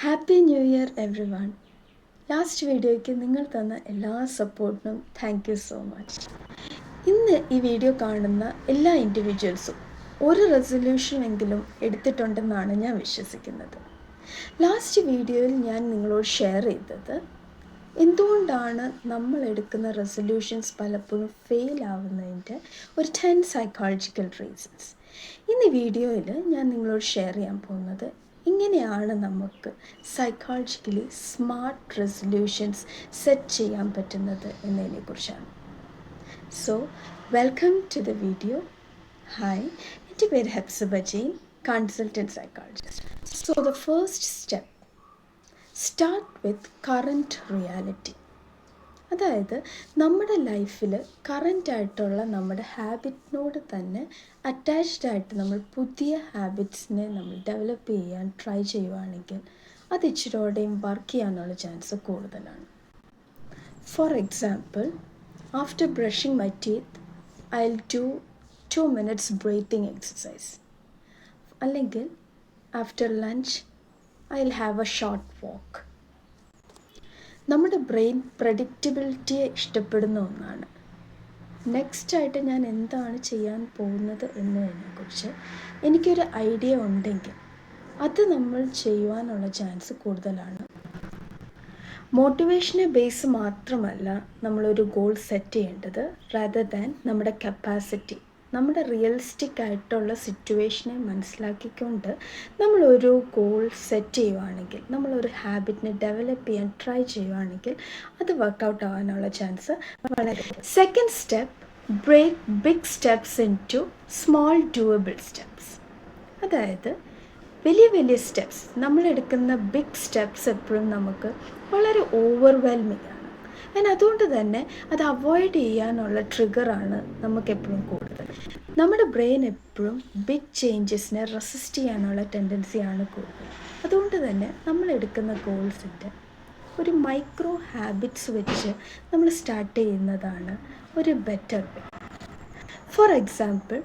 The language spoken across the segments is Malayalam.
Happy new year every one. Last വീഡിയോയ്ക്ക് നിങ്ങൾ തന്ന എല്ലാ സപ്പോർട്ടിനും താങ്ക് യു സോ മച്ച്. ഇന്ന് ഈ വീഡിയോ കാണുന്ന എല്ലാ ഇൻഡിവിജ്വൽസും ഒരു റെസൊല്യൂഷനെങ്കിലും എടുത്തിട്ടുണ്ടെന്നാണ് ഞാൻ വിശ്വസിക്കുന്നത്. ലാസ്റ്റ് വീഡിയോയിൽ ഞാൻ നിങ്ങളോട് ഷെയർ ചെയ്തത് എന്തുകൊണ്ടാണ് നമ്മൾ എടുക്കുന്ന റെസൊല്യൂഷൻസ് പലപ്പോഴും ഫെയിൽ ആവുന്നതിൻ്റെ ഒരു 10 സൈക്കോളജിക്കൽ റീസൺസ്. ഇന്ന് വീഡിയോയിൽ ഞാൻ നിങ്ങളോട് ഷെയർ ചെയ്യാൻ പോകുന്നത് എങ്ങനെയാണ് നമുക്ക് സൈക്കോളജിക്കലി സ്മാർട്ട് റെസൊല്യൂഷൻസ് സെറ്റ് ചെയ്യാൻ പറ്റുന്നത് എന്നതിനെക്കുറിച്ചാണ്. So welcome to the video. Hi, എൻ്റെ പേര് Hepsiba Jain, consultant psychologist. So the first step, start with current reality. അതായത് നമ്മുടെ ലൈഫിൽ കറൻറ്റായിട്ടുള്ള നമ്മുടെ ഹാബിറ്റിനോട് തന്നെ അറ്റാച്ച്ഡ് ആയിട്ട് നമ്മൾ പുതിയ ഹാബിറ്റ്സിനെ നമ്മൾ ഡെവലപ്പ് ചെയ്യാൻ ട്രൈ ചെയ്യുവാണെങ്കിൽ അത് ഇച്ചിരിയോടെയും വർക്ക് ചെയ്യാനുള്ള ചാൻസ് കൂടുതലാണ്. For example, after brushing my teeth I will do 2 minutes breathing exercise. അല്ലെങ്കിൽ after lunch I will have a short walk. നമ്മുടെ ബ്രെയിൻ പ്രഡിക്റ്റബിലിറ്റിയെ ഇഷ്ടപ്പെടുന്ന ഒന്നാണ്. നെക്സ്റ്റായിട്ട് ഞാൻ എന്താണ് ചെയ്യാൻ പോകുന്നത് എന്നതിനെക്കുറിച്ച് എനിക്കൊരു ഐഡിയ ഉണ്ടെങ്കിൽ അത് നമ്മൾ ചെയ്യുവാനുള്ള ചാൻസ് കൂടുതലാണ്. മോട്ടിവേഷനെ ബേസ് മാത്രമല്ല നമ്മളൊരു ഗോൾ സെറ്റ് ചെയ്യേണ്ടത്, റാദർ ദാൻ നമ്മുടെ കപ്പാസിറ്റി, നമ്മുടെ റിയലിസ്റ്റിക് ആയിട്ടുള്ള സിറ്റുവേഷനെ മനസ്സിലാക്കിക്കൊണ്ട് നമ്മളൊരു ഗോൾ സെറ്റ് ചെയ്യുവാണെങ്കിൽ, നമ്മളൊരു ഹാബിറ്റിനെ ഡെവലപ്പ് ചെയ്യാൻ ട്രൈ ചെയ്യുവാണെങ്കിൽ അത് വർക്കൗട്ട് ആവാനുള്ള ചാൻസ് വളരെ. Second step, break big steps into small doable steps. അതായത് വലിയ വലിയ സ്റ്റെപ്സ്, നമ്മളെടുക്കുന്ന ബിഗ് സ്റ്റെപ്സ് എപ്പോഴും നമുക്ക് വളരെ ഓവർവെൽമിംഗ് ആണ്. അതുകൊണ്ട് തന്നെ അത് അവോയ്ഡ് ചെയ്യാനുള്ള ട്രിഗറാണ് നമുക്കെപ്പോഴും കൂടുതൽ. നമ്മുടെ ബ്രെയിൻ എപ്പോഴും ബിഗ് ചേഞ്ചസിനെ റെസിസ്റ്റ് ചെയ്യാനുള്ള ടെൻഡൻസിയാണ് കൂടുതൽ. അതുകൊണ്ട് തന്നെ നമ്മളെടുക്കുന്ന ഗോൾസിൻ്റെ ഒരു മൈക്രോ ഹാബിറ്റ്സ് വെച്ച് നമ്മൾ സ്റ്റാർട്ട് ചെയ്യുന്നതാണ് ഒരു better way. For example,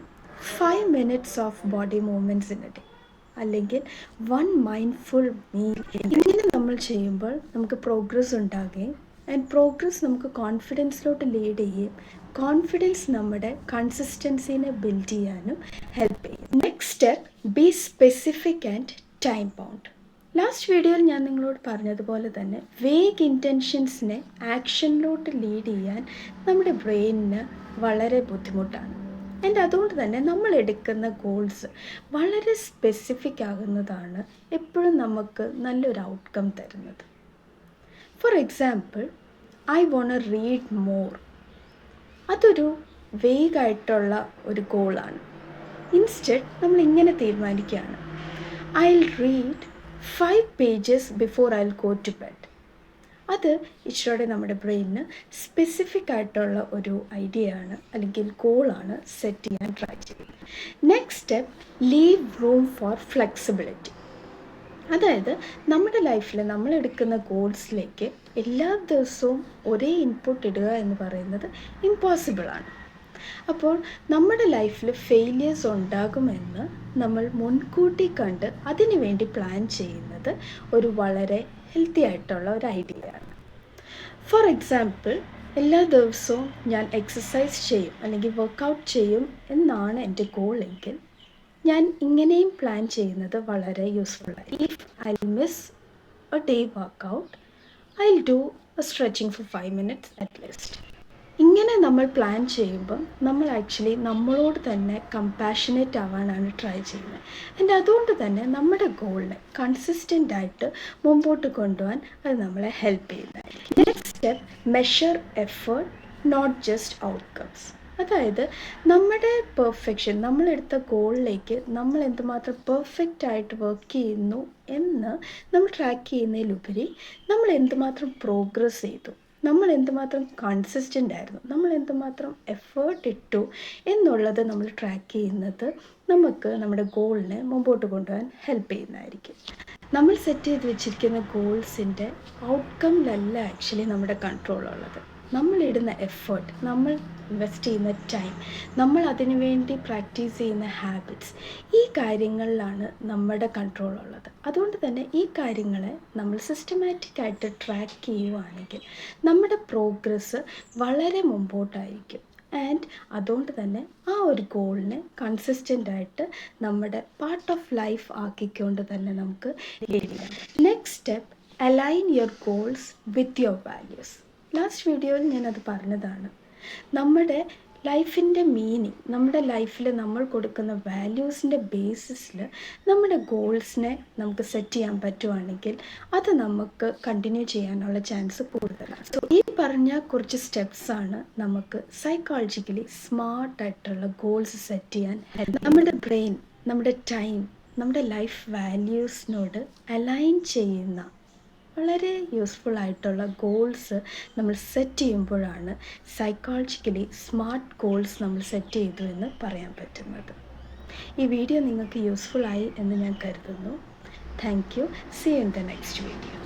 5 minutes of body movements in A day, അല്ലെങ്കിൽ 1 mindful meal. ഇങ്ങനെ നമ്മൾ ചെയ്യുമ്പോൾ നമുക്ക് പ്രോഗ്രസ് ഉണ്ടാകുകയും പ്രോഗ്രസ് നമുക്ക് കോൺഫിഡൻസിലോട്ട് ലീഡ് ചെയ്യുകയും കോൺഫിഡൻസ് നമ്മുടെ കൺസിസ്റ്റൻസിനെ ബിൽഡ് ചെയ്യാനും ഹെൽപ്പ് ചെയ്യും. Next step, B specific and time bound. Last വീഡിയോയിൽ ഞാൻ നിങ്ങളോട് പറഞ്ഞതുപോലെ തന്നെ വേഗ് ഇൻറ്റൻഷൻസിനെ ആക്ഷനിലോട്ട് ലീഡ് ചെയ്യാൻ നമ്മുടെ ബ്രെയിനിന് വളരെ ബുദ്ധിമുട്ടാണ്. അതുകൊണ്ട് തന്നെ നമ്മൾ എടുക്കുന്ന ഗോൾസ് വളരെ സ്പെസിഫിക് ആകുന്നതാണ് എപ്പോഴും നമുക്ക് നല്ലൊരു ഔട്ട്കം തരുന്നത്. For example, I won't read more. അതൊരു വേഗായിട്ടുള്ള ഒരു ഗോളാണ്. ഇൻസ്റ്റെഡ് നമ്മൾ ഇങ്ങനെ തീരുമാനിക്കുകയാണ്, I will read 5 pages before I will go to bed. അത് ഇച്ചിരിയോടെ നമ്മുടെ ബ്രെയിനിന് സ്പെസിഫിക് ആയിട്ടുള്ള ഒരു ഐഡിയ ആണ്, അല്ലെങ്കിൽ ഗോളാണ് സെറ്റ് ചെയ്യാൻ ട്രൈ ചെയ്യുന്നത്. Next step, leave room for flexibility. അതായത് നമ്മുടെ ലൈഫിൽ നമ്മളെടുക്കുന്ന ഗോൾസിലേക്ക് എല്ലാ ദിവസവും ഒരേ ഇൻപുട്ട് ഇടുക എന്ന് പറയുന്നത് ഇമ്പോസിബിളാണ്. അപ്പോൾ നമ്മുടെ ലൈഫിൽ ഫെയിലിയേഴ്സ് ഉണ്ടാകുമെന്ന് നമ്മൾ മുൻകൂട്ടി കണ്ട് അതിനു വേണ്ടി പ്ലാൻ ചെയ്യുന്നത് ഒരു വളരെ ഹെൽത്തി ആയിട്ടുള്ള ഒരു ഐഡിയ ആണ്. ഫോർ എക്സാമ്പിൾ, എല്ലാ ദിവസവും ഞാൻ എക്സസൈസ് ചെയ്യും അല്ലെങ്കിൽ വർക്കൗട്ട് ചെയ്യും എന്നാണ് എൻ്റെ ഗോൾ എങ്കിൽ ഞാൻ ഇങ്ങനെയും പ്ലാൻ ചെയ്യുന്നത് വളരെ യൂസ്ഫുള്ളായി. If I miss a day workout, I will do a stretching for 5 minutes at least. ഇങ്ങനെ നമ്മൾ പ്ലാൻ ചെയ്യുമ്പം നമ്മൾ ആക്ച്വലി നമ്മളോട് തന്നെ കമ്പാഷനേറ്റ് ആവാനാണ് ട്രൈ ചെയ്യുന്നത്. അതുകൊണ്ട് തന്നെ നമ്മുടെ ഗോളിനെ കൺസിസ്റ്റൻ്റ് ആയിട്ട് മുമ്പോട്ട് കൊണ്ടുപോകാൻ അത് നമ്മളെ ഹെൽപ്പ് ചെയ്യുന്നത്. Next step, measure effort, not just outcomes. അതായത് നമ്മുടെ പെർഫെക്ഷൻ, നമ്മളെടുത്ത ഗോളിലേക്ക് നമ്മൾ എന്തുമാത്രം പെർഫെക്റ്റ് ആയിട്ട് വർക്ക് ചെയ്യുന്നു എന്ന് നമ്മൾ ട്രാക്ക് ചെയ്യുന്നതിലുപരി നമ്മൾ എന്തുമാത്രം പ്രോഗ്രസ് ചെയ്തു, നമ്മൾ എന്തുമാത്രം കൺസിസ്റ്റൻ്റ് ആയിരുന്നു, നമ്മൾ എന്തുമാത്രം എഫേർട്ട് ഇട്ടു എന്നുള്ളത് നമ്മൾ ട്രാക്ക് ചെയ്യുന്നത് നമുക്ക് നമ്മുടെ ഗോളിനെ മുമ്പോട്ട് കൊണ്ടുപോകാൻ ഹെൽപ്പ് ചെയ്യുന്നതായിരിക്കും. നമ്മൾ സെറ്റ് ചെയ്ത് വെച്ചിരിക്കുന്ന ഗോൾസിൻ്റെ ഔട്ട്കമിലല്ല ആക്ച്വലി നമ്മുടെ കൺട്രോൾ ഉള്ളത്. നമ്മളിടുന്ന എഫേർട്ട്, നമ്മൾ ഇൻവെസ്റ്റ് ചെയ്യുന്ന ടൈം, നമ്മൾ അതിനു വേണ്ടി പ്രാക്ടീസ് ചെയ്യുന്ന ഹാബിറ്റ്സ്, ഈ കാര്യങ്ങളിലാണ് നമ്മുടെ കൺട്രോൾ ഉള്ളത്. അതുകൊണ്ട് തന്നെ ഈ കാര്യങ്ങളെ നമ്മൾ സിസ്റ്റമാറ്റിക്കായിട്ട് ട്രാക്ക് ചെയ്യുവാണെങ്കിൽ നമ്മുടെ പ്രോഗ്രസ്സ് വളരെ മുമ്പോട്ടായിരിക്കും. ആൻഡ് അതുകൊണ്ട് തന്നെ ആ ഒരു ഗോളിനെ കൺസിസ്റ്റൻ്റായിട്ട് നമ്മുടെ പാർട്ട് ഓഫ് ലൈഫ് ആക്കിക്കൊണ്ട് തന്നെ നമുക്ക് ചെയ്യാം. Next step, align your goals with your values. Last വീഡിയോയിൽ ഞാനത് പറഞ്ഞതാണ്. നമ്മുടെ ലൈഫിൻ്റെ മീനിങ്, നമ്മുടെ ലൈഫിൽ നമ്മൾ കൊടുക്കുന്ന വാല്യൂസിൻ്റെ ബേസിസിൽ നമ്മുടെ ഗോൾസിനെ നമുക്ക് സെറ്റ് ചെയ്യാൻ പറ്റുവാണെങ്കിൽ അത് നമുക്ക് കണ്ടിന്യൂ ചെയ്യാനുള്ള ചാൻസ് കൂടുതലാണ്. സോ ഈ പറഞ്ഞ കുറച്ച് സ്റ്റെപ്സാണ് നമുക്ക് സൈക്കോളജിക്കലി സ്മാർട്ടായിട്ടുള്ള ഗോൾസ് സെറ്റ് ചെയ്യാൻ ഹെൽപ്പ്. നമ്മുടെ ബ്രെയിൻ, നമ്മുടെ ടൈം, നമ്മുടെ ലൈഫ് വാല്യൂസിനോട് അലൈൻ ചെയ്യുന്ന വളരെ യൂസ്ഫുൾ ആയിട്ടുള്ള ഗോൾസ് നമ്മൾ സെറ്റ് ചെയ്യുമ്പോഴാണ് സൈക്കോളജിക്കലി സ്മാർട്ട് ഗോൾസ് നമ്മൾ സെറ്റ് ചെയ്തു എന്ന് പറയാൻ പറ്റുന്നത്. ഈ വീഡിയോ നിങ്ങൾക്ക് യൂസ്ഫുൾ ആയി എന്ന് ഞാൻ കരുതുന്നു. Thank you. See you in the next video.